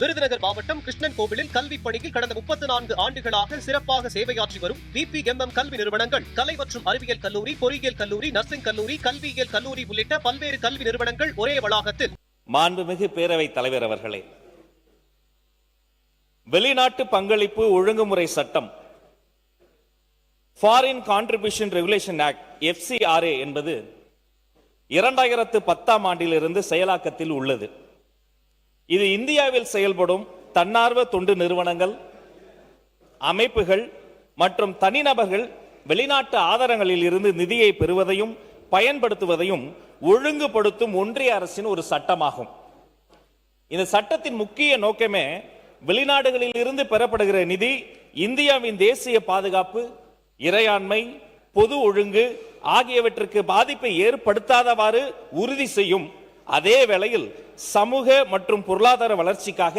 விருதுநகர் மாவட்டம் கிருஷ்ணன் கோவிலில் கல்வி பணியில் கடந்த 34 ஆண்டுகளாக சிறப்பாக சேவையாற்றி வரும் VPMM கல்வி நிறுவனங்கள், கலை மற்றும் அறிவியல் கல்லூரி, பொறியியல் கல்லூரி, நர்சிங் கல்லூரி, கல்வியியல் கல்லூரி உள்ளிட்ட பல்வேறு கல்வி நிறுவனங்கள் ஒரே வளாகத்தில். மாண்புமிகு பேரவைத் தலைவர் அவர்களே, வெளிநாட்டு பங்களிப்பு ஒழுங்குமுறை சட்டம் foreign contribution regulation act FCRA என்பது 2010ஆம் ஆண்டிலிருந்து செயலாக்கத்தில் உள்ளது. இது இந்தியாவில் செயல்படும் தன்னார்வ தொண்டு நிறுவனங்கள், அமைப்புகள் மற்றும் தனிநபர்கள் வெளிநாட்டு ஆதாரங்களில் இருந்து நிதியை பெறுவதையும் பயன்படுத்துவதையும் ஒழுங்குபடுத்தும் ஒன்றிய அரசின் ஒரு சட்டமாகும். இந்த சட்டத்தின் முக்கிய நோக்கமே வெளிநாடுகளில் இருந்து பெறப்படுகிற நிதி இந்தியாவின் தேசிய பாதுகாப்பு, இறையாண்மை, பொது ஒழுங்கு ஆகியவற்றுக்கு பாதிப்பை ஏற்படுத்தாதவாறு உறுதி செய்யும். அதே வேளையில் சமூக மற்றும் பொருளாதார வளர்ச்சிக்காக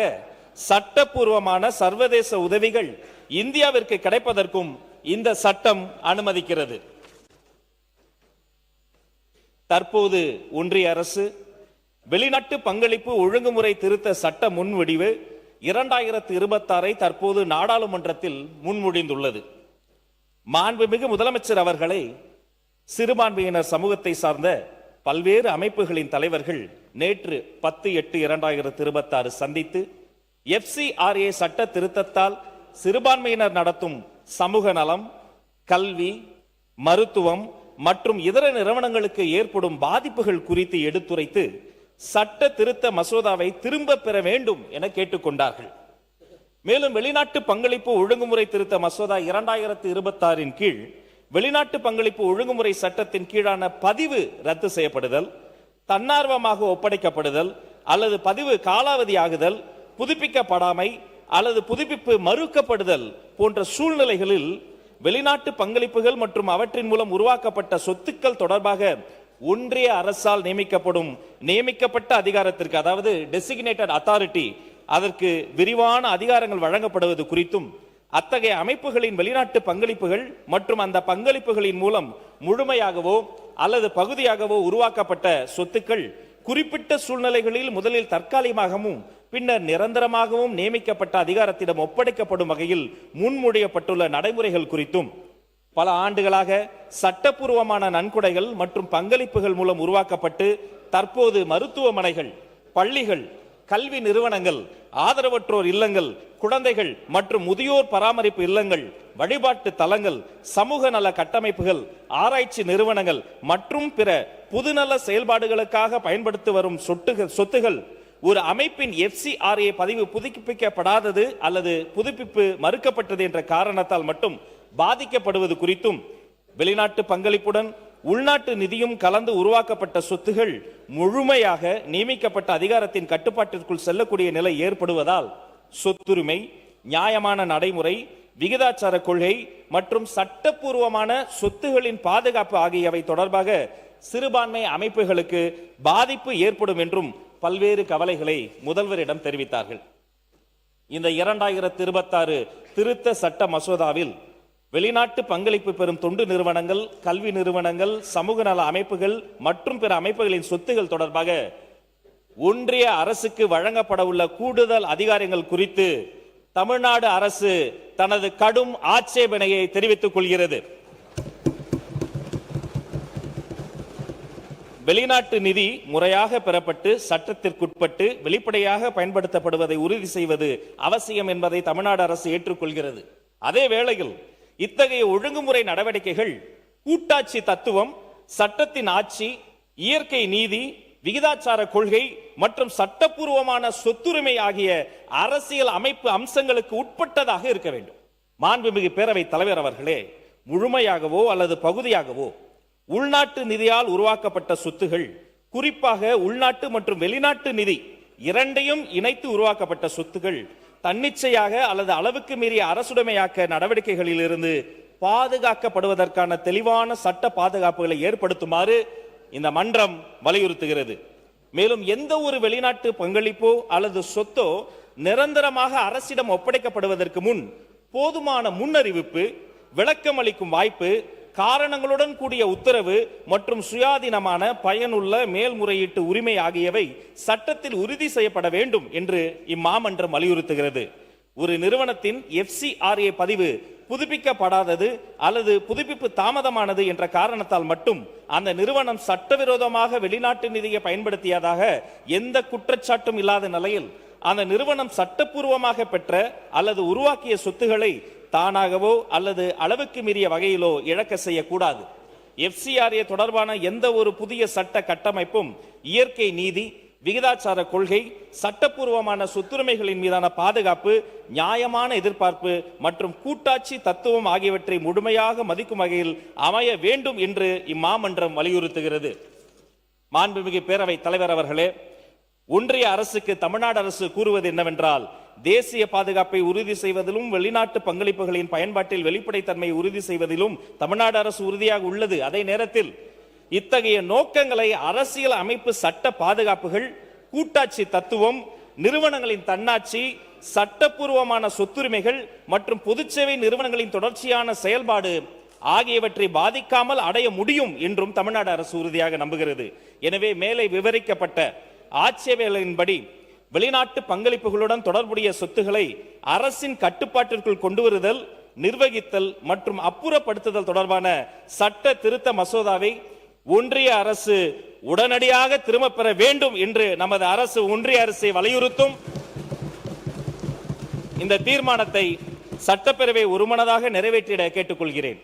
சட்டப்பூர்வமான சர்வதேச உதவிகள் இந்தியாவிற்கு கிடைப்பதற்கும் இந்த சட்டம் அனுமதிக்கிறது. தற்போது ஒன்றிய அரசு வெளிநாட்டு பங்களிப்பு ஒழுங்குமுறை திருத்த சட்ட முன்வடிவு 2026 தற்போது நாடாளுமன்றத்தில் முன்மொழிந்துள்ளது. மாண்புமிகு முதலமைச்சர் அவர்களை சிறுபான்மையினர் சமூகத்தை சார்ந்த பல்வேறு அமைப்புகளின் தலைவர்கள் நேற்று 10/8/2026 சந்தித்து FCRA சட்ட திருத்தத்தால் சிறுபான்மையினர் நடத்தும் சமூக நலம், கல்வி, மருத்துவம் மற்றும் இதர நிறுவனங்களுக்கு ஏற்படும் பாதிப்புகள் குறித்து எடுத்துரைத்து சட்ட திருத்த மசோதாவை திரும்ப பெற வேண்டும் என கேட்டுக்கொண்டார்கள். மேலும் வெளிநாட்டு பங்களிப்பு ஒழுங்குமுறை திருத்த மசோதா 2026 கீழ் வெளிநாட்டு பங்களிப்பு ஒழுங்குமுறை சட்டத்தின் கீழான பதிவு ரத்து செய்யப்படுதல், தன்னார்வமாக ஒப்படைக்கப்படுதல் அல்லது பதிவு காலாவதியாகுதல், புதுப்பிக்கப்படாமை அல்லது புதுப்பிப்பு மறுக்கப்படுதல் போன்ற சூழ்நிலைகளில் வெளிநாட்டு பங்களிப்புகள் மற்றும் அவற்றின் மூலம் உருவாக்கப்பட்ட சொத்துக்கள் தொடர்பாக ஒன்றிய அரசால் நியமிக்கப்பட்ட அதிகாரத்திற்கு, அதாவது டெசிக்னேட்டட் அத்தாரிட்டி, அதற்கு விரிவான அதிகாரங்கள் வழங்கப்படுவது குறித்தும், அத்தகைய அமைப்புகளின் வெளிநாட்டு பங்களிப்புகள் மற்றும் அந்த பங்களிப்புகளின் மூலம் முழுமையாகவோ அல்லது பகுதியாகவோ உருவாக்கப்பட்ட சொத்துக்கள் குறிப்பிட்ட சூழ்நிலைகளில் முதலில் தற்காலிகமாகவும் பின்னர் நிரந்தரமாகவும் நியமிக்கப்பட்ட அதிகாரத்திடம் ஒப்படைக்கப்படும் வகையில் முன்மொழியப்பட்டுள்ள நடைமுறைகள் குறித்தும், பல ஆண்டுகளாக சட்டப்பூர்வமான நன்கொடைகள் மற்றும் பங்களிப்புகள் மூலம் உருவாக்கப்பட்டு தற்போது மருத்துவமனைகள், பள்ளிகள், கல்வி நிறுவனங்கள், ஆதரவற்றோர் இல்லங்கள், குழந்தைகள் மற்றும் முதியோர் பராமரிப்பு இல்லங்கள், வழிபாட்டு தலங்கள், சமூக நல கட்டமைப்புகள், ஆராய்ச்சி நிறுவனங்கள் மற்றும் பிற பொதுநல செயல்பாடுகளுக்காக பயன்படுத்தி வரும் சொத்துகள் ஒரு அமைப்பின் FCRA பதிவு புதுப்பிக்கப்படாதது அல்லது புதுப்பிப்பு மறுக்கப்பட்டது என்ற காரணத்தால் மட்டும் பாதிக்கப்படுவது குறித்தும், வெளிநாட்டு பங்களிப்புடன் உள்நாட்டு நிதியும் கலந்து உருவாக்கப்பட்ட சொத்துகள் முழுமையாக நியமிக்கப்பட்ட அதிகாரத்தின் கட்டுப்பாட்டிற்குள் செல்லக்கூடிய நிலை ஏற்படுவதால் சொத்துரிமை, நியாயமான நடைமுறை, விகிதாச்சார கொள்கை மற்றும் சட்டப்பூர்வமான சொத்துகளின் பாதுகாப்பு ஆகியவை தொடர்பாக சிறுபான்மை அமைப்புகளுக்கு பாதிப்பு ஏற்படும் என்றும் பல்வேறு கவலைகளை முதல்வரிடம் தெரிவித்தார்கள். இந்த 2026 திருத்த சட்ட மசோதாவில் வெளிநாட்டு பங்களிப்பு பெறும் தொண்டு நிறுவனங்கள், கல்வி நிறுவனங்கள், சமூக நல அமைப்புகள் மற்றும் பிற அமைப்புகளின் சொத்துகள் தொடர்பாக ஒன்றிய அரசுக்கு வழங்கப்பட உள்ள கூடுதல் அதிகாரங்கள் குறித்து தமிழ்நாடு அரசு தனது கடும் ஆட்சேபனையை தெரிவித்துக் கொள்கிறது. வெளிநாட்டு நிதி முறையாக பெறப்பட்டு சட்டத்திற்குட்பட்டு வெளிப்படையாக பயன்படுத்தப்படுவதை உறுதி செய்வது அவசியம் என்பதை தமிழ்நாடு அரசு ஏற்றுக்கொள்கிறது. அதே வேளையில் இத்தகைய ஒழுங்குமுறை நடவடிக்கைகள் கூட்டாட்சி தத்துவம், சட்டத்தின் ஆட்சி, இயற்கை நீதி, விகிதாச்சார கொள்கை மற்றும் சட்டப்பூர்வமான சொத்துரிமை ஆகிய அரசியல் அமைப்பு அம்சங்களுக்கு உட்பட்டதாக இருக்க வேண்டும். மாண்புமிகு பேரவைத் தலைவர் அவர்களே, முழுமையாகவோ அல்லது பகுதியாகவோ உள்நாட்டு நிதியால் உருவாக்கப்பட்ட சொத்துகள், குறிப்பாக உள்நாட்டு மற்றும் வெளிநாட்டு நிதி இரண்டையும் இணைத்து உருவாக்கப்பட்ட சொத்துகள் தன்னிச்சையாக அல்லது அளவுக்கு மீறிய அரசுடைமையாக்க நடவடிக்கைகளில் இருந்து பாதுகாக்கப்படுவதற்கான தெளிவான சட்ட பாதுகாப்புகளை ஏற்படுத்துமாறு இந்த மன்றம் வலியுறுத்துகிறது. மேலும் எந்த ஒரு வெளிநாட்டு பங்களிப்போ அல்லது சொத்தோ நிரந்தரமாக அரசிடம் ஒப்படைக்கப்படுவதற்கு முன் போதுமான முன்னறிவிப்பு, விளக்கம் அளிக்கும் வாய்ப்பு காரணங்களுடன் கூடிய உத்தரவு மற்றும் சுயாதீனமான பயனுள்ள மேல்முறையீட்டு உரிமை ஆகியவை சட்டத்தில் உறுதி செய்யப்பட வேண்டும் என்று இம்மாமன்றம் வலியுறுத்துகிறது. ஒரு நிறுவனத்தின் FCRA பதிவு புதுப்பிக்கப்படாதது அல்லது புதுப்பிப்பு தாமதமானது என்ற காரணத்தால் மட்டும் அந்த நிறுவனம் சட்டவிரோதமாக வெளிநாட்டு நிதியை பயன்படுத்தியதாக எந்த குற்றச்சாட்டும் இல்லாத நிலையில் அந்த நிறுவனம் சட்டப்பூர்வமாக பெற்ற அல்லது உருவாக்கிய சொத்துக்களை தானாகவோ அல்லது அளவுக்கு மீறிய வகையிலோ இழக்க செய்யக்கூடாது. FCRA தொடர்பான எந்த ஒரு புதிய சட்ட கட்டமைப்பும் இயற்கை நீதி, விகிதாச்சார கொள்கை, சட்டப்பூர்வமான சொத்துரிமைகளின் மீதான பாதுகாப்பு, நியாயமான எதிர்பார்ப்பு மற்றும் கூட்டாட்சி தத்துவம் ஆகியவற்றை முழுமையாக மதிக்கும் வகையில் அமைய வேண்டும் என்று இம்மாமன்றம் வலியுறுத்துகிறது. மாண்புமிகு பேரவைத் தலைவர் அவர்களே, ஒன்றிய அரசுக்கு தமிழ்நாடு அரசு கூறுவது என்னவென்றால், தேசிய பாதுகாப்பை உறுதி செய்வதிலும் வெளிநாட்டு பங்களிப்புகளின் பயன்பாட்டில் வெளிப்படைத்தன்மையை உறுதி செய்வதிலும் தமிழ்நாடு அரசு உறுதியாக உள்ளது. அதே நேரத்தில் இத்தகைய நோக்கங்களை அரசியல் அமைப்பு சட்ட பாதுகாப்புகள், கூட்டாட்சி தத்துவம், நிறுவனங்களின் தன்னாட்சி, சட்டப்பூர்வமான சொத்துரிமைகள் மற்றும் பொதுச்சேவை நிறுவனங்களின் தொடர்ச்சியான செயல்பாடு ஆகியவற்றை பாதிக்காமல் அடைய முடியும் என்றும் தமிழ்நாடு அரசு உறுதியாக நம்புகிறது. எனவே மேலே விவரிக்கப்பட்ட ஆட்சேபனைகளின்படி வெளிநாட்டு பங்களிப்புகளுடன் தொடர்புடைய சொத்துக்களை அரசின் கட்டுப்பாட்டிற்குள் கொண்டு வருதல், நிர்வகித்தல் மற்றும் அப்புறப்படுத்துதல் தொடர்பான சட்ட திருத்த மசோதாவை ஒன்றிய அரசு உடனடியாக திரும்ப பெற வேண்டும் என்று நமது அரசு ஒன்றிய அரசை வலியுறுத்தும். இந்த தீர்மானத்தை சட்டப்பேரவை ஒருமனதாக நிறைவேற்றிட கேட்டுக்கொள்கிறேன்.